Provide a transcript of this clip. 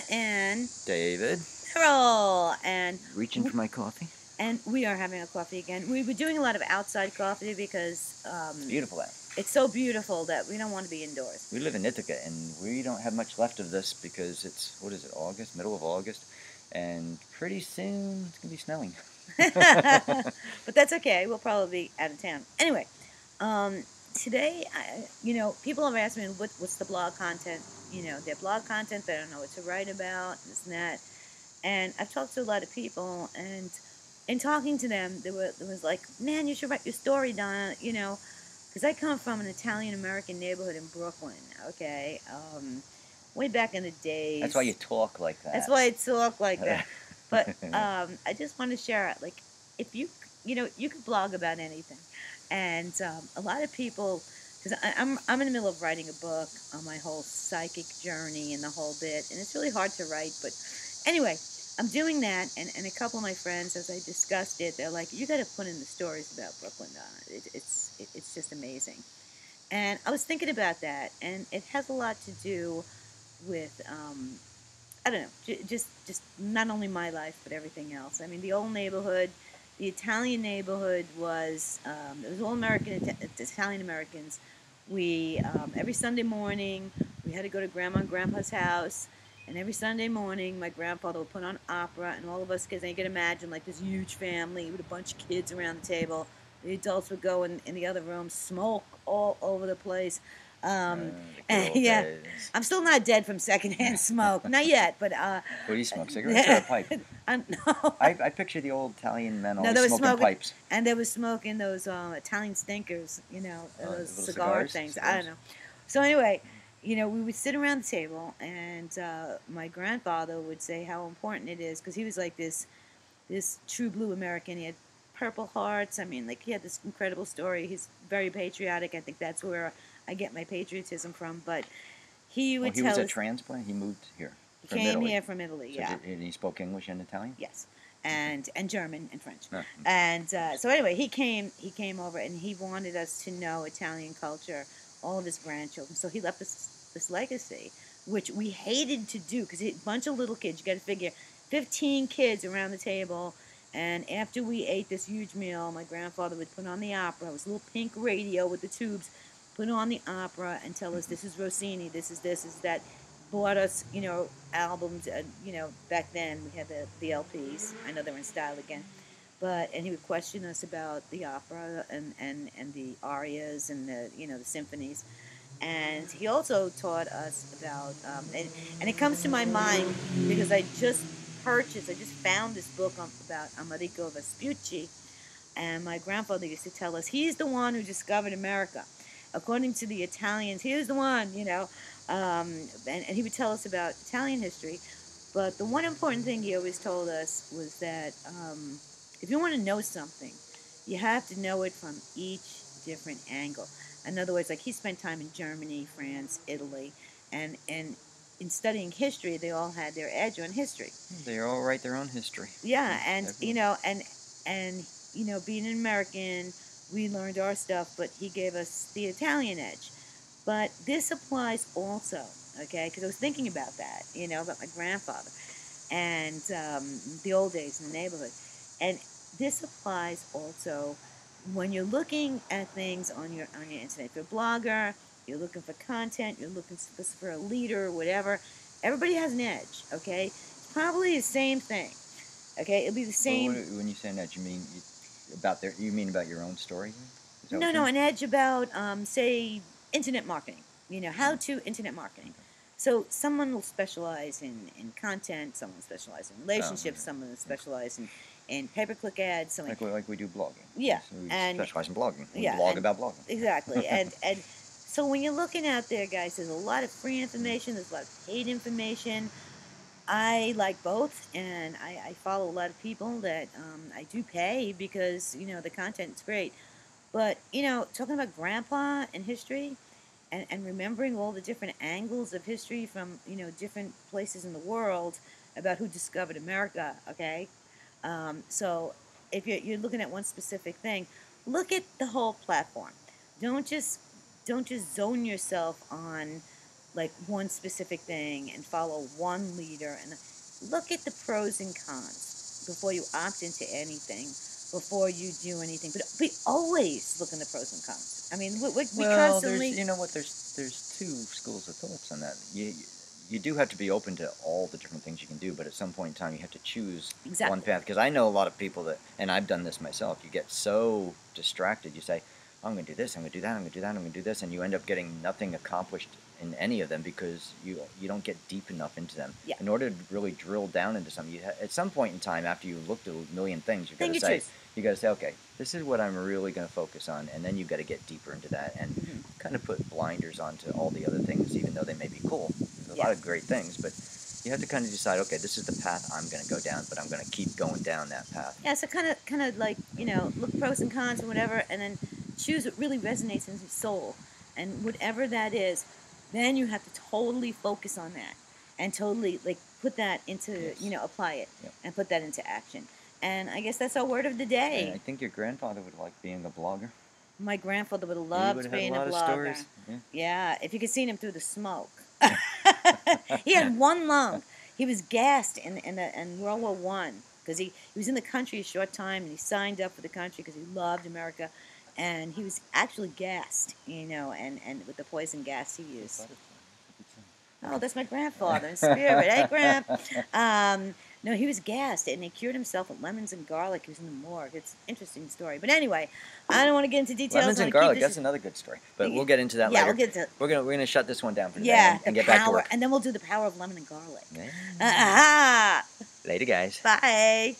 And David, Errol, and reaching for my coffee. we are having a coffee again. We were doing a lot of outside coffee because It's beautiful out. it's so beautiful that we don't want to be indoors. We live in Ithaca, and we don't have much left of this because it's, what is it, August, middle of August, and pretty soon it's gonna be snowing. But that's okay. We'll probably be out of town anyway. Today, people have asked me what's the blog content. Their blog content. They don't know what to write about, this and that. And I've talked to a lot of people, and in talking to them, there was like, man, you should write your story, Donna. Because I come from an Italian American neighborhood in Brooklyn. Okay, way back in the days. That's why you talk like that. That's why I talk like that. But I just want to share it. Like, if you could blog about anything, and a lot of people, because I'm in the middle of writing a book on my whole psychic journey and the whole bit, and it's really hard to write. But anyway, I'm doing that, and a couple of my friends, as I discussed it, they're like, "You got to put in the stories about Brooklyn, Donna. It's just amazing." And I was thinking about that, and it has a lot to do with I don't know, just not only my life but everything else. I mean, the old neighborhood, the Italian neighborhood was it was all American Italian Americans. We every Sunday morning we had to go to Grandma and Grandpa's house, and every Sunday morning my grandfather would put on opera, and all of us kids. And you can imagine like this huge family with a bunch of kids around the table. The adults would go in the other room, smoke all over the place. Yeah, days. I'm still not dead from secondhand smoke, not yet. But What do you smoke? Cigarettes or a pipe? No. I picture the old Italian men No, always they were smoking smoking, pipes. and they were smoking those Italian stinkers, those Little cigar cigars? things. I don't know. So anyway, we would sit around the table, and my grandfather would say how important it is because he was like this true blue American. He had Purple Hearts. I mean, like he had this incredible story. He's very patriotic. I think that's where I get my patriotism from. But he would He tell was a us transplant. He moved here he from came Italy. here from Italy. So Yeah. he spoke English and Italian. Yes, and German and French. Oh. And so anyway, he came over, and he wanted us to know Italian culture, all of his grandchildren. So he left us this legacy, which we hated to do because a bunch of little kids. You got to figure, 15 kids around the table. And after we ate this huge meal, my grandfather would put on the opera. It was a little pink radio with the tubes. Put on the opera and tell us, this is Rossini, this is that. Bought us, albums. Back then we had the LPs. I know they're in style again, and he would question us about the opera and the arias and the symphonies. And he also taught us about, and it comes to my mind because I just found this book about Amerigo Vespucci, and my grandfather used to tell us he's the one who discovered America. According to the Italians, he was the one, and he would tell us about Italian history. But the one important thing he always told us was that if you want to know something, you have to know it from each different angle. In other words, like he spent time in Germany, France, Italy, and in studying history, they all had their edge on history. They all write their own history. Yeah, and being an American, we learned our stuff, but he gave us the Italian edge. But this applies also, okay? Because I was thinking about that, about my grandfather and the old days in the neighborhood. And this applies also when you're looking at things on your internet. If you're a blogger, you're looking for content, you're looking for a leader or whatever. Everybody has an edge, okay? It's probably the same thing, okay? It'll be the same. Well, when you say an edge, you mean about your own story? No, an edge about, say, internet marketing. How to internet marketing. So someone will specialize in content, someone will specialize in relationships, someone will specialize in pay-per-click ads. Like we do blogging. Yeah. So we and specialize in blogging. We yeah, blog about blogging. Exactly. and so when you're looking out there, guys, there's a lot of free information, there's a lot of paid information. I like both, and I follow a lot of people that I do pay because, the content's great. But, talking about Grandpa and history and remembering all the different angles of history from, different places in the world about who discovered America, okay? So if you're looking at one specific thing, look at the whole platform. Don't just zone yourself on like one specific thing and follow one leader and look at the pros and cons before you opt into anything, before you do anything. But we always look in the pros and cons. I mean, we Well, constantly. there's, you know what, there's two schools of thoughts on that. You do have to be open to all the different things you can do, but at some point in time you have to choose Exactly. one path. Because I know a lot of people that, and I've done this myself, you get so distracted, you say, I'm going to do this, I'm going to do that, I'm going to do that, I'm going to do this, and you end up getting nothing accomplished in any of them because you don't get deep enough into them. Yeah. In order to really drill down into something, at some point in time, after you've looked at a million things, you've got to say, choose. you got to say, okay, this is what I'm really going to focus on, and then you've got to get deeper into that and kind of put blinders onto all the other things, even though they may be cool. There's a lot of great things, but you have to kind of decide, okay, this is the path I'm going to go down, but I'm going to keep going down that path. Yeah, so kind of like, look pros and cons and whatever, and then choose what really resonates in your soul, and whatever that is, then you have to totally focus on that, and totally like put that into, apply it, and put that into action. And I guess that's our word of the day. And I think your grandfather would like being a blogger. My grandfather would have loved being a blogger. Stories. Yeah, if you could see him through the smoke. He had one lung. He was gassed in World War One because he was in the country a short time and he signed up for the country because he loved America, and he was actually gassed, and with the poison gas he used. Oh, that's my grandfather in spirit. Hey, Grandp. No, he was gassed, and he cured himself with lemons and garlic. He was in the morgue. It's an interesting story. But anyway, I don't want to get into details. Lemons and garlic, that's another good story. But we'll get into that later. Yeah, we'll get to We're gonna shut this one down for today and get back to work. And then we'll do the power of lemon and garlic. Yeah. Later, guys. Bye.